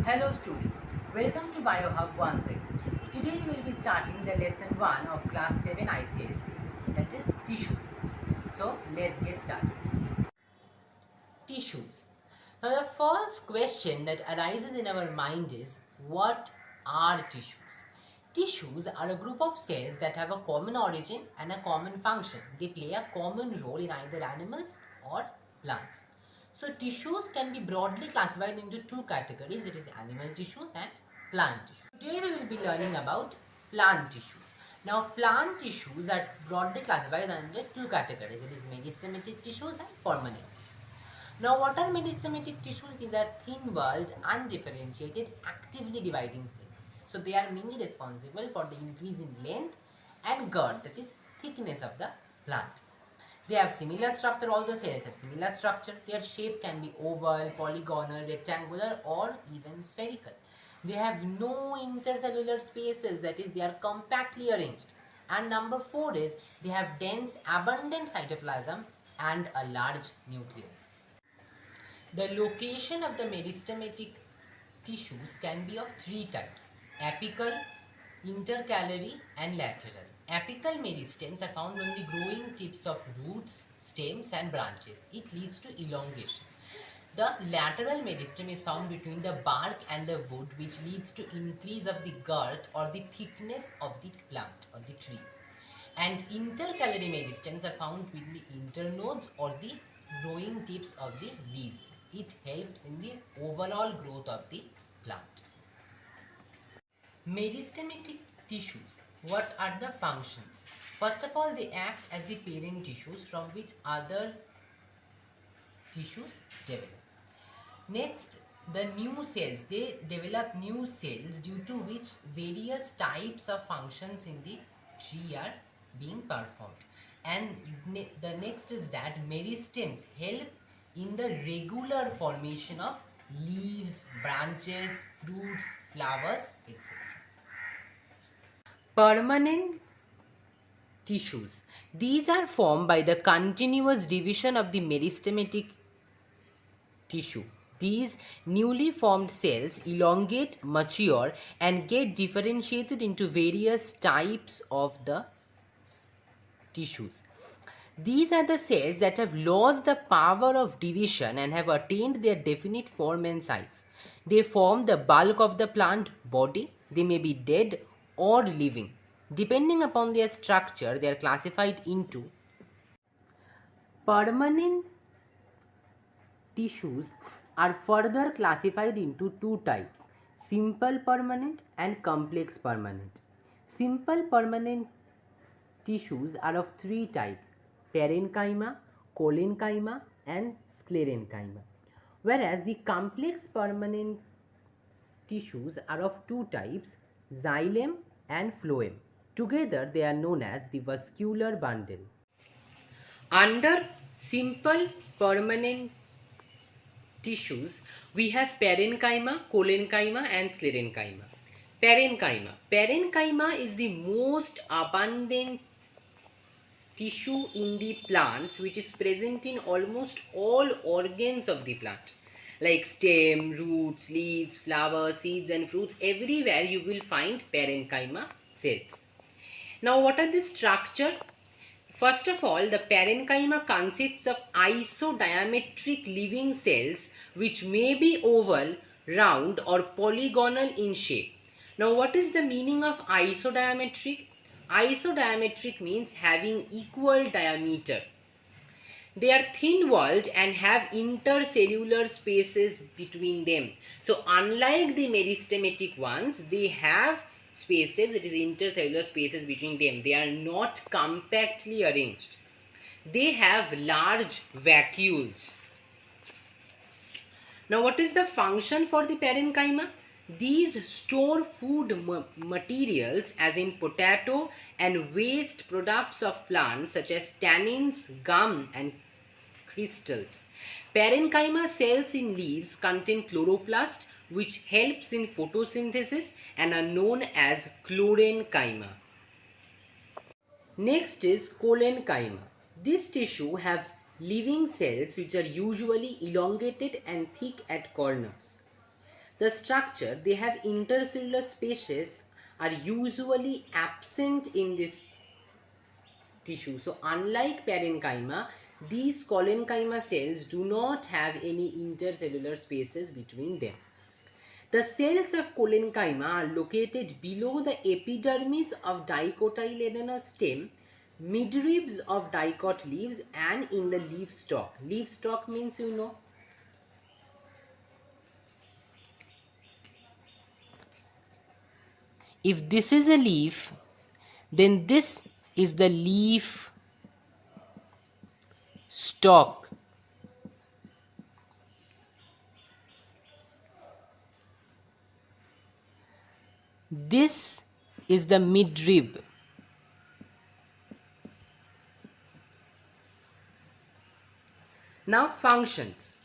Hello students, welcome to BioHub once again. Today we will be starting the lesson 1 of class 7 Icse, that is tissues. So let's get started. Tissues. Now the first question that arises in our mind is, what are tissues? Tissues are a group of cells that have a common origin and a common function. They play a common role in either animals or plants. So tissues can be broadly classified into two categories, it is animal tissues and plant tissues. Today we will be learning about plant tissues. Now plant tissues are broadly classified under two categories, it is meristematic tissues and permanent tissues. Now what are meristematic tissues? These are thin-walled, undifferentiated, actively dividing cells. So they are mainly responsible for the increase in length and girth, that is thickness of the plant. They have similar structure, all the cells have similar structure. Their shape can be oval, polygonal, rectangular or even spherical. They have no intercellular spaces, that is they are compactly arranged. And number 4 is they have dense abundant cytoplasm and a large nucleus. The location of the meristematic tissues can be of three types: apical, intercalary and lateral. Apical meristems are found on the growing tips of roots, stems and branches. It leads to elongation. The lateral meristem is found between the bark and the wood, which leads to increase of the girth or the thickness of the plant or the tree. And intercalary meristems are found between the internodes or the growing tips of the leaves. It helps in the overall growth of the plant. Meristematic tissues. What are the functions? First of all, they act as the parent tissues from which other tissues develop. Next, the new cells. They develop new cells due to which various types of functions in the tree are being performed. And the next is that meristems help in the regular formation of leaves, branches, fruits, flowers, etc. Permanent tissues. These are formed by the continuous division of the meristematic tissue. These newly formed cells elongate, mature, and get differentiated into various types of the tissues. These are the cells that have lost the power of division and have attained their definite form and size. They form the bulk of the plant body. They may be dead or living. Depending upon their structure, they are classified into permanent tissues are further classified into two types: simple permanent and complex permanent. Simple permanent tissues are of three types: parenchyma, collenchyma and sclerenchyma. Whereas the complex permanent tissues are of two types: xylem and phloem. Together they are known as the vascular bundle. Under simple permanent tissues, we have parenchyma, collenchyma and sclerenchyma. Parenchyma. Parenchyma is the most abundant tissue in the plants, which is present in almost all organs of the plant, like stem, roots, leaves, flowers, seeds and fruits. Everywhere you will find parenchyma cells. Now what are the structure? First of all, the parenchyma consists of isodiametric living cells which may be oval, round or polygonal in shape. Now what is the meaning of isodiametric? Isodiametric means having equal diameter. They are thin-walled and have intercellular spaces between them. So unlike the meristematic ones, they have spaces, it is intercellular spaces between them. They are not compactly arranged. They have large vacuoles. Now what is the function for the parenchyma? These store food materials as in potato and waste products of plants such as tannins, gum and crystals. Parenchyma cells in leaves contain chloroplast which helps in photosynthesis and are known as chlorenchyma. Next is collenchyma. This tissue have living cells which are usually elongated and thick at corners. The structure, they have intercellular spaces are usually absent in this tissue. So unlike parenchyma, these collenchyma cells do not have any intercellular spaces between them. The cells of collenchyma are located below the epidermis of dicotyledonous stem, midribs of dicot leaves, and in the leaf stalk. Leaf stalk means you know. If this is a leaf, then this is the leaf stalk. This is the midrib. Now functions.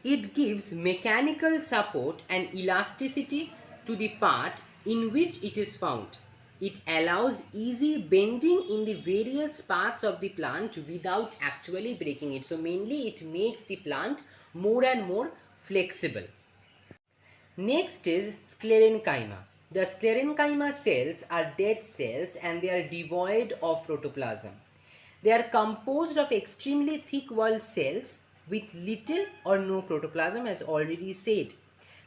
It gives mechanical support and elasticity to the part in which it is found. It allows easy bending in the various parts of the plant without actually breaking it. So mainly it makes the plant more and more flexible. Next is sclerenchyma. The sclerenchyma cells are dead cells and they are devoid of protoplasm. They are composed of extremely thick walled cells with little or no protoplasm, as already said.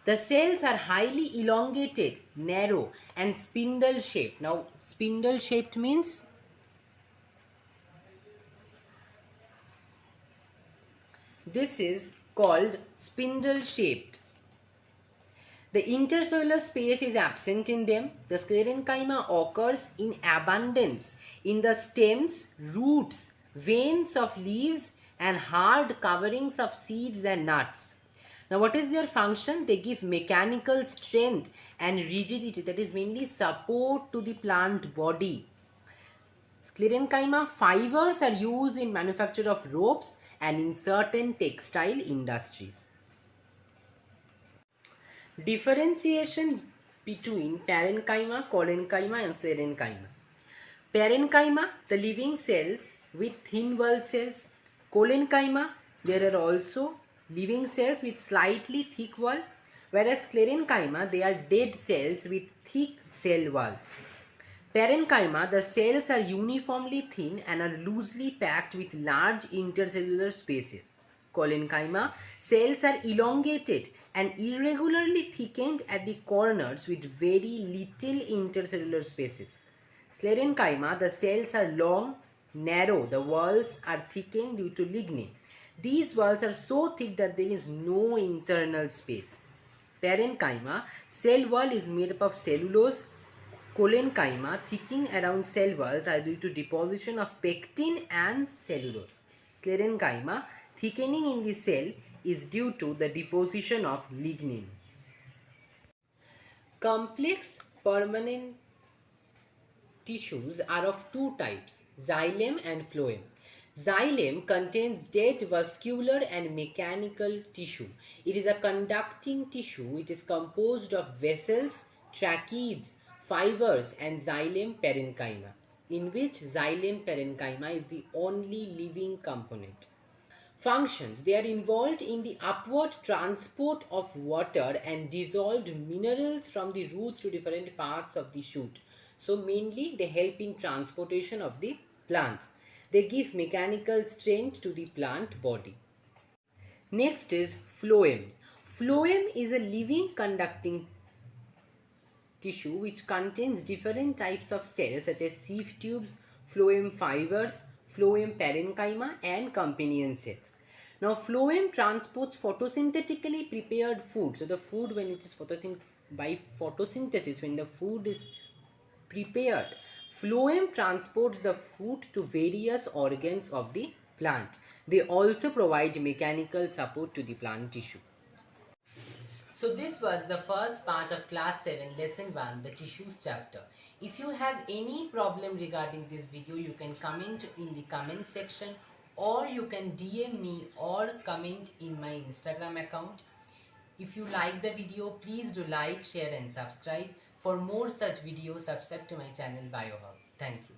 The cells are highly elongated, narrow, and spindle shaped. Now, spindle shaped means this is called spindle shaped. The intercellular space is absent in them. The sclerenchyma occurs in abundance in the stems, roots, veins of leaves, and hard coverings of seeds and nuts. Now, what is their function? They give mechanical strength and rigidity, that is mainly support to the plant body. Sclerenchyma fibers are used in manufacture of ropes and in certain textile industries. Differentiation between parenchyma, collenchyma and sclerenchyma. Parenchyma, the living cells with thin walled cells. Collenchyma, there are also living cells with slightly thick wall, whereas sclerenchyma, they are dead cells with thick cell walls. Parenchyma, the cells are uniformly thin and are loosely packed with large intercellular spaces. Collenchyma, cells are elongated and irregularly thickened at the corners with very little intercellular spaces. Sclerenchyma, the cells are long, narrow, the walls are thickened due to lignin. These walls are so thick that there is no internal space. Parenchyma, cell wall is made up of cellulose. Collenchyma, thickening around cell walls are due to deposition of pectin and cellulose. Sclerenchyma, thickening in the cell is due to the deposition of lignin. Complex permanent tissues are of two types, xylem and phloem. Xylem contains dead vascular and mechanical tissue. It is a conducting tissue. It is composed of vessels, tracheids, fibers and xylem parenchyma, in which xylem parenchyma is the only living component. Functions. They are involved in the upward transport of water and dissolved minerals from the roots to different parts of the shoot. So mainly they help in transportation of the plants. They give mechanical strength to the plant body. Next is phloem. Phloem is a living conducting tissue which contains different types of cells such as sieve tubes, phloem fibers, phloem parenchyma and companion cells. Now phloem transports photosynthetically prepared food. So the food, when it is by photosynthesis, when the food is prepared, phloem transports the food to various organs of the plant. They also provide mechanical support to the plant tissue. So this was the first part of class 7 lesson 1, the tissues chapter. If you have any problem regarding this video, you can comment in the comment section or you can DM me or comment in my Instagram account. If you like the video, please do like, share and subscribe. For more such videos, subscribe to my channel BioHub. Thank you.